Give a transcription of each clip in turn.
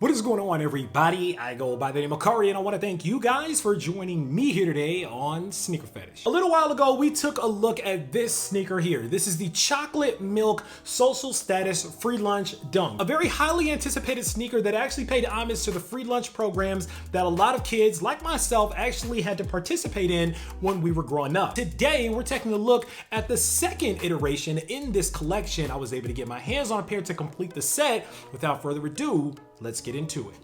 What is going on, everybody? I go by the name of Kari, and I want to thank you guys for joining me here today on SneakerPhetish. A little while ago, we took a look at this sneaker here. This is the Chocolate Milk Social Status Free Lunch Dunk. A very highly anticipated sneaker that actually paid homage to the free lunch programs that a lot of kids, like myself, actually had to participate in when we were growing up. Today, we're taking a look at the second iteration in this collection. I was able to get my hands on a pair to complete the set. Without further ado, let's get into it.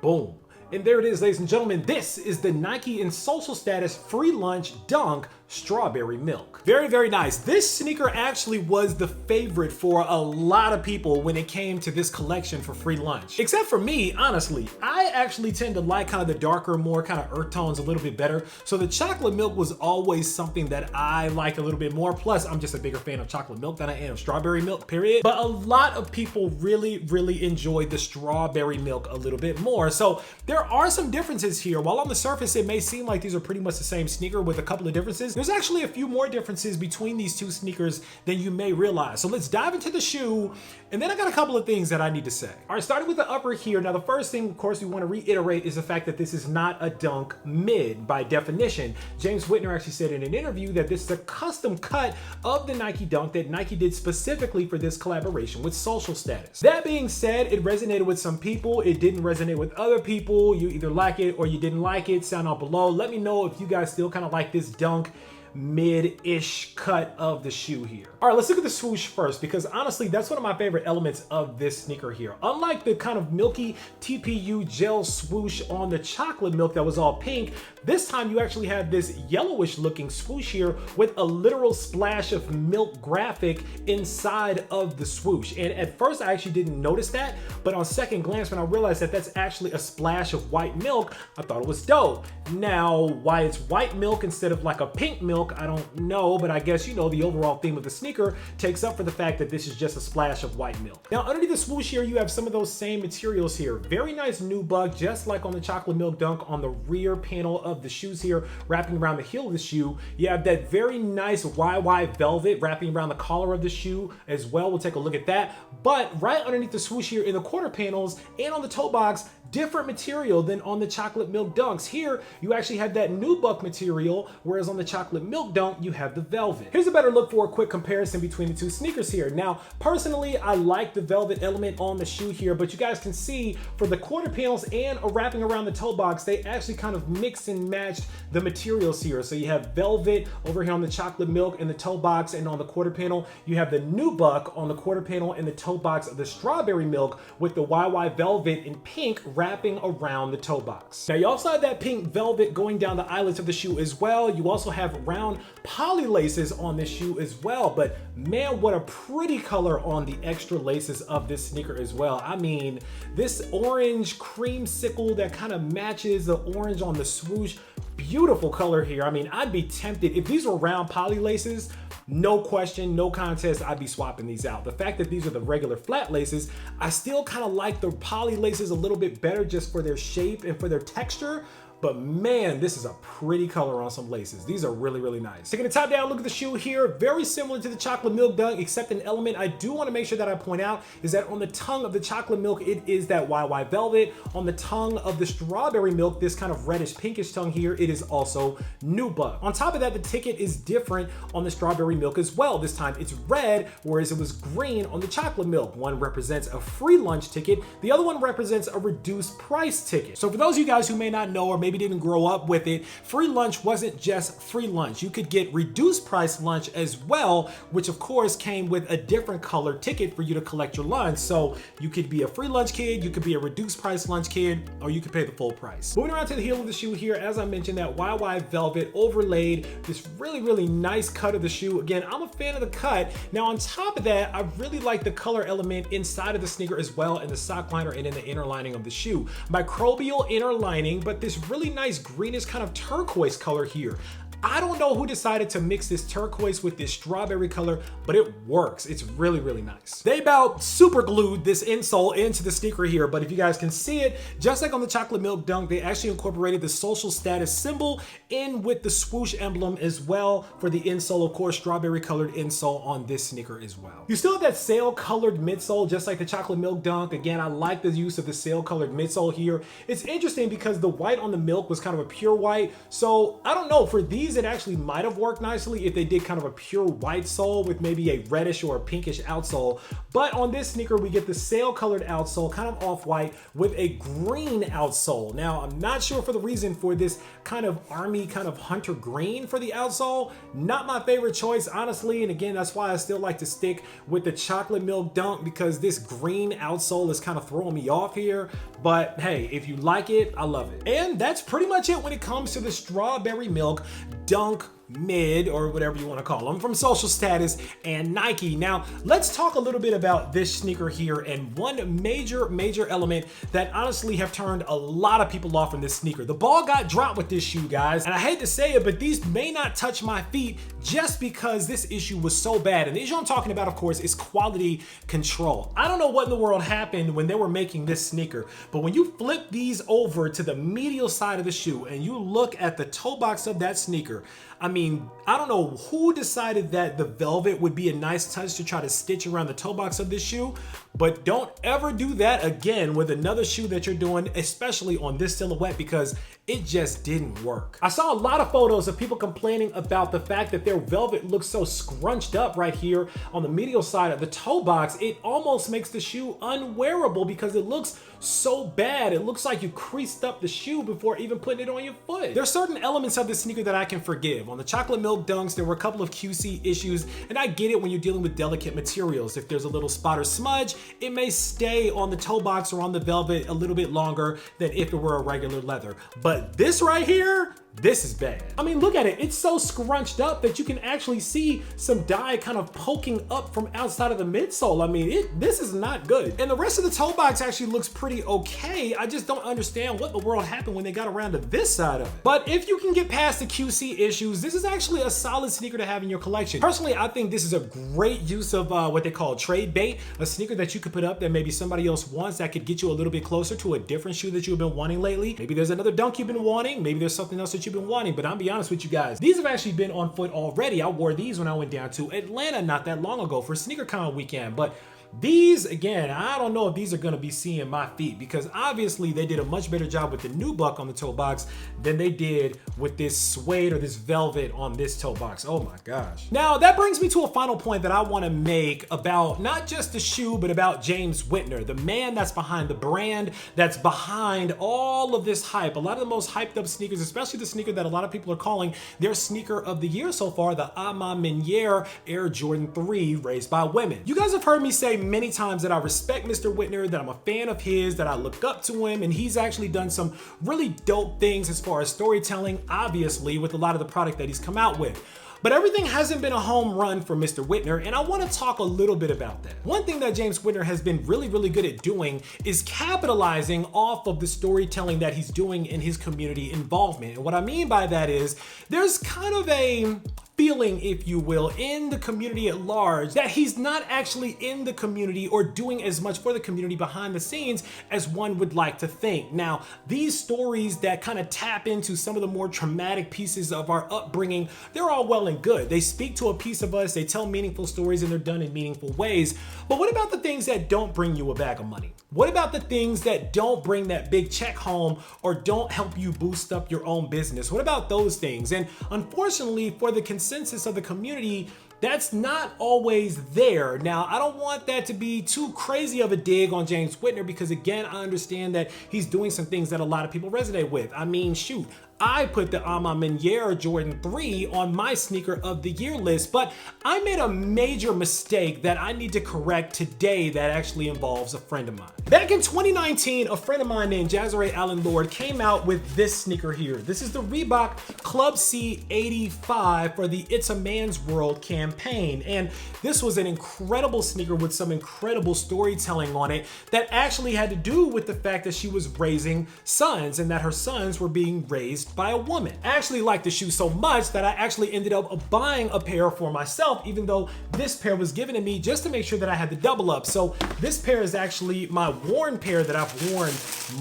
Boom. And there it is, ladies and gentlemen. This is the Nike and Social Status Free Lunch Dunk Strawberry Milk. Very, very nice. This sneaker actually was the favorite for a lot of people when it came to this collection for free lunch. Except for me, honestly. I actually tend to like kind of the darker, more kind of earth tones a little bit better. So the chocolate milk was always something that I liked a little bit more. Plus, I'm just a bigger fan of chocolate milk than I am of strawberry milk, period. But a lot of people really enjoyed the strawberry milk a little bit more. So there are some differences here. While on the surface, it may seem like these are pretty much the same sneaker with a couple of differences, there's actually a few more differences between these two sneakers than you may realize. So let's dive into the shoe, and then I got a couple of things that I need to say. All right, starting with the upper here. Now, the first thing, of course, we want to reiterate is the fact that this is not a dunk mid by definition. James Whitner actually said in an interview that this is a custom cut of the Nike Dunk that Nike did specifically for this collaboration with Social Status. That being said, it resonated with some people. It didn't resonate with other people. You either like it or you didn't like it. Sound out below. Let me know if you guys still kind of like this dunk mid-ish cut of the shoe here. All right, let's look at the swoosh first, because honestly, that's one of my favorite elements of this sneaker here. Unlike the kind of milky TPU gel swoosh on the chocolate milk that was all pink, this time you actually have this yellowish looking swoosh here with a literal splash of milk graphic inside of the swoosh. And at first I actually didn't notice that, but on second glance, when I realized that that's actually a splash of white milk, I thought it was dope. Now, why it's white milk instead of like a pink milk, I don't know, but I guess, you know, the overall theme of the sneaker takes up for the fact that this is just a splash of white milk. Now, underneath the swoosh here, you have some of those same materials here. Very nice nubuck, just like on the chocolate milk dunk on the rear panel of the shoes here, wrapping around the heel of the shoe. You have that very nice YY velvet wrapping around the collar of the shoe as well. We'll take a look at that. But right underneath the swoosh here in the quarter panels and on the toe box, different material than on the chocolate milk dunks. Here, you actually have that nubuck material, whereas on the chocolate milk dunk, you have the velvet. Here's a better look for a quick comparison between the two sneakers here. Now, personally, I like the velvet element on the shoe here, but you guys can see for the quarter panels and wrapping around the toe box, they actually kind of mix and matched the materials here. So you have velvet over here on the chocolate milk in the toe box, and on the quarter panel, you have the nubuck on the quarter panel and the toe box of the strawberry milk with the YY velvet in pink wrapping around the toe box. Now, you also have that pink velvet going down the eyelets of the shoe as well. You also have round poly laces on this shoe as well, but man, what a pretty color on the extra laces of this sneaker as well. I mean, this orange creamsicle that kind of matches the orange on the swoosh, beautiful color here. I mean, I'd be tempted if these were round poly laces. No question, no contest, I'd be swapping these out. The fact that these are the regular flat laces, I still kind of like the poly laces a little bit better just for their shape and for their texture. But man, this is a pretty color on some laces. These are really nice. Taking the top down, look at the shoe here. Very similar to the chocolate milk dunk, except an element I do want to make sure that I point out is that on the tongue of the chocolate milk, it is that YY velvet. On the tongue of the strawberry milk, this kind of reddish pinkish tongue here, it is also nubuck. On top of that, the ticket is different on the strawberry milk as well. This time it's red, whereas it was green on the chocolate milk. One represents a free lunch ticket. The other one represents a reduced price ticket. So for those of you guys who may not know or maybe didn't grow up with it, free lunch wasn't just free lunch. You could get reduced price lunch as well, which of course came with a different color ticket for you to collect your lunch. So you could be a free lunch kid, you could be a reduced price lunch kid, or you could pay the full price. Moving around to the heel of the shoe here, as I mentioned, that YY velvet overlaid this really nice cut of the shoe. Again, I'm a fan of the cut. Now on top of that, I really like the color element inside of the sneaker as well, in the sock liner and in the inner lining of the shoe. Microbial inner lining, but this really nice greenish kind of turquoise color here. I don't know who decided to mix this turquoise with this strawberry color, but it works. It's really, really nice. They about super glued this insole into the sneaker here, but if you guys can see it, just like on the chocolate milk dunk, they actually incorporated the social status symbol in with the swoosh emblem as well for the insole. Of course, strawberry colored insole on this sneaker as well. You still have that sail colored midsole, just like the chocolate milk dunk. Again, I like the use of the sail colored midsole here. It's interesting because the white on the milk was kind of a pure white. So I don't know, for these, it actually might have worked nicely if they did kind of a pure white sole with maybe a reddish or a pinkish outsole. But on this sneaker, we get the sail colored outsole, kind of off-white with a green outsole. Now, I'm not sure for the reason for this kind of army, kind of hunter green for the outsole. Not my favorite choice, honestly. And again, that's why I still like to stick with the chocolate milk dunk, because this green outsole is kind of throwing me off here. But hey, if you like it, I love it. And that's pretty much it when it comes to the strawberry milk dunk mid, or whatever you want to call them, from Social Status and Nike. Now, let's talk a little bit about this sneaker here, and one major element that honestly have turned a lot of people off from this sneaker. The ball got dropped with this shoe, guys, and I hate to say it, but these may not touch my feet just because this issue was so bad. And the issue I'm talking about, of course, is quality control. I don't know what in the world happened when they were making this sneaker, but when you flip these over to the medial side of the shoe and you look at the toe box of that sneaker, I mean, I don't know who decided that the velvet would be a nice touch to try to stitch around the toe box of this shoe, but don't ever do that again with another shoe that you're doing, especially on this silhouette, because it just didn't work. I saw a lot of photos of people complaining about the fact that their velvet looks so scrunched up right here on the medial side of the toe box. It almost makes the shoe unwearable because it looks so bad. It looks like you creased up the shoe before even putting it on your foot. There are certain elements of this sneaker that I can forgive. On the chocolate milk dunks, there were a couple of QC issues, and I get it when you're dealing with delicate materials. If there's a little spot or smudge, it may stay on the toe box or on the velvet a little bit longer than if it were a regular leather. But this right here, this is bad. I mean, look at it. It's so scrunched up that you can actually see some dye kind of poking up from outside of the midsole. I mean, this is not good. And the rest of the toe box actually looks pretty okay. I just don't understand what in the world happened when they got around to this side of it. But if you can get past the QC issues, this is actually a solid sneaker to have in your collection. Personally, I think this is a great use of what they call trade bait, a sneaker that you could put up that maybe somebody else wants that could get you a little bit closer to a different shoe that you've been wanting lately. Maybe there's another dunk you've been wanting. Maybe there's something else that you've been wanting, but I'll be honest with you guys, these have actually been on foot already. I wore these when I went down to Atlanta not that long ago for SneakerCon weekend, but these, again, I don't know if these are going to be seeing my feet, because obviously they did a much better job with the nubuck on the toe box than they did with this suede or this velvet on this toe box. Oh my gosh. Now that brings me to a final point that I want to make about not just the shoe, but about James Whitner, the man that's behind the brand, that's behind all of this hype. A lot of the most hyped up sneakers, especially the sneaker that a lot of people are calling their sneaker of the year so far, the MAJOR Air Jordan 3 raised by women. You guys have heard me say many times that I respect Mr. Whitner, that I'm a fan of his, that I look up to him, and he's actually done some really dope things as far as storytelling, obviously, with a lot of the product that he's come out with. But everything hasn't been a home run for Mr. Whitner, and I want to talk a little bit about that. One thing that James Whitner has been really good at doing is capitalizing off of the storytelling that he's doing in his community involvement. And what I mean by that is there's kind of a feeling, if you will, in the community at large that he's not actually in the community or doing as much for the community behind the scenes as one would like to think. Now, these stories that kind of tap into some of the more traumatic pieces of our upbringing, they're all well and good. They speak to a piece of us, they tell meaningful stories, and they're done in meaningful ways. But what about the things that don't bring you a bag of money? What about the things that don't bring that big check home or don't help you boost up your own business? What about those things? And unfortunately, for the consensus of the community, that's not always there. Now, I don't want that to be too crazy of a dig on James Whitner, because again, I understand that he's doing some things that a lot of people resonate with. I mean, shoot, I put the MAJOR Jordan 3 on my sneaker of the year list, but I made a major mistake that I need to correct today that actually involves a friend of mine. Back in 2019, a friend of mine named Jazare Allen Lord came out with this sneaker here. This is the Reebok Club C85 for the It's a Man's World campaign. And this was an incredible sneaker with some incredible storytelling on it that actually had to do with the fact that she was raising sons and that her sons were being raised raced by a woman. I actually liked the shoe so much that I actually ended up buying a pair for myself, even though this pair was given to me just to make sure that I had the double up. So this pair is actually my worn pair that I've worn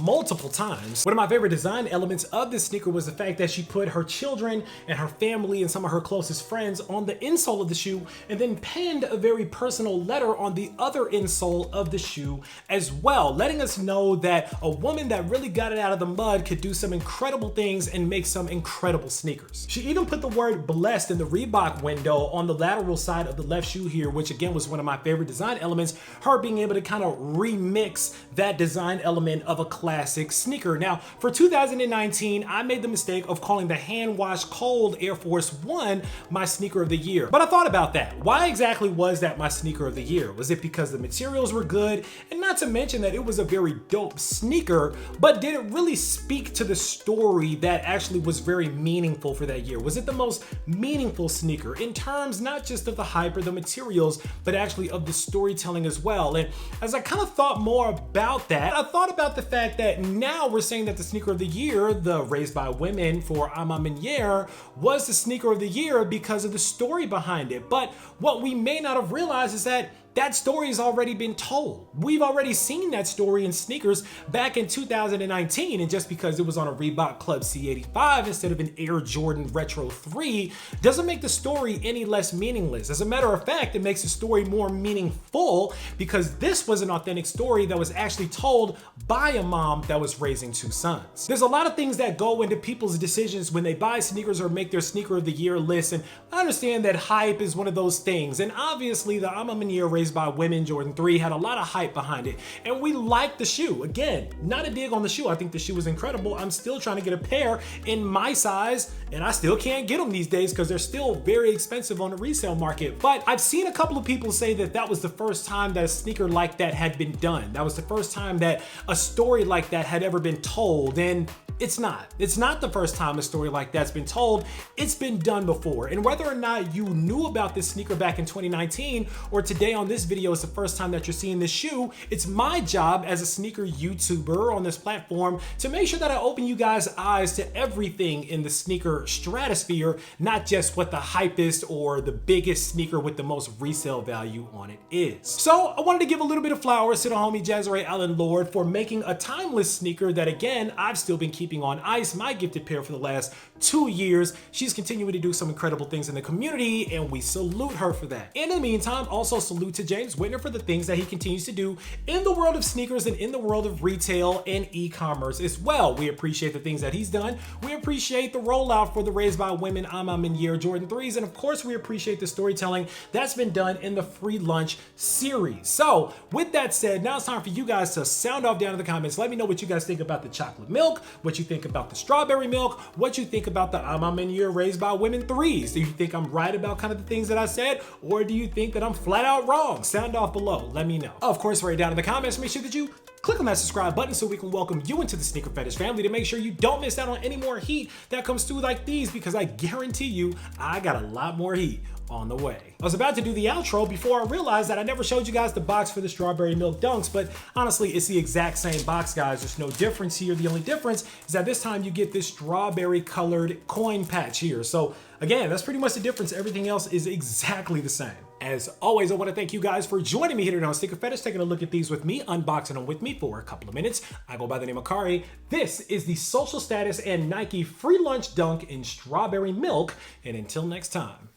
multiple times. One of my favorite design elements of this sneaker was the fact that she put her children and her family and some of her closest friends on the insole of the shoe, and then penned a very personal letter on the other insole of the shoe as well, letting us know that a woman that really got it out of the mud could do some incredible things and make some incredible sneakers. She even put the word blessed in the Reebok window on the lateral side of the left shoe here, which again was one of my favorite design elements, her being able to kind of remix that design element of a classic sneaker. Now, for 2019, I made the mistake of calling the hand wash cold Air Force One my sneaker of the year. But I thought about that. Why exactly was that my sneaker of the year? Was it because the materials were good? And not to mention that it was a very dope sneaker, but did it really speak to the story that actually was very meaningful for that year? Was it the most meaningful sneaker in terms not just of the hype or the materials, but actually of the storytelling as well? And as I kind of thought more about that, I thought about the fact that now we're saying that the sneaker of the year, the Raised by Women for MAJOR, was the sneaker of the year because of the story behind it. But what we may not have realized is that that story has already been told. We've already seen that story in sneakers back in 2019, and just because it was on a Reebok Club C85 instead of an Air Jordan Retro 3 doesn't make the story any less meaningless. As a matter of fact, it makes the story more meaningful because this was an authentic story that was actually told by a mom that was raising two sons. There's a lot of things that go into people's decisions when they buy sneakers or make their sneaker of the year list, and I understand that hype is one of those things, and obviously the MAJOR Raised by Women Jordan 3 had a lot of hype behind it, and we liked the shoe. Again, not a dig on the shoe. I think the shoe was incredible. I'm still trying to get a pair in my size, and I still can't get them these days because they're still very expensive on the resale market. But I've seen a couple of people say that that was the first time that a sneaker like that had been done. That was the first time that a story like that had ever been told, and it's not. It's not the first time a story like that's been told. It's been done before. And whether or not you knew about this sneaker back in 2019 or today on this video is the first time that you're seeing this shoe, it's my job as a sneaker YouTuber on this platform to make sure that I open you guys' eyes to everything in the sneaker stratosphere, not just what the hypest or the biggest sneaker with the most resale value on it is. So I wanted to give a little bit of flowers to the homie Jazrae Allen Lord for making a timeless sneaker that, again, I've still been keeping on ice, my gifted pair, for the last 2 years. She's continuing to do some incredible things in the community, and we salute her for that. And in the meantime, also salute to James Whitner for the things that he continues to do in the world of sneakers and in the world of retail and e-commerce as well. We appreciate the things that he's done. We appreciate the rollout for the Raised by Women MAJOR Jordan 3s, and of course we appreciate the storytelling that's been done in the free lunch series. So with that said, now it's time for you guys to sound off down in the comments. Let me know what you guys think about the chocolate milk, what you think about the strawberry milk, what you think about the MAJOR Raised by Women 3s. Do you think I'm right about kind of the things that I said, or do you think that I'm flat out wrong? Sound off below, let me know. Of course, right down in the comments, make sure that you click on that subscribe button so we can welcome you into the Sneaker Fetish family to make sure you don't miss out on any more heat that comes through like these, because I guarantee you I got a lot more heat on the way. I was about to do the outro before I realized that I never showed you guys the box for the strawberry milk dunks, but honestly, it's the exact same box, guys. There's no difference here. The only difference is that this time you get this strawberry colored coin patch here. So again, that's pretty much the difference. Everything else is exactly the same. As always, I want to thank you guys for joining me here today on Sneaker Fetish, taking a look at these with me, unboxing them with me for a couple of minutes. I go by the name of Kari. This is the Social Status and Nike Free Lunch Dunk in Strawberry Milk. And until next time,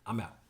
I'm out.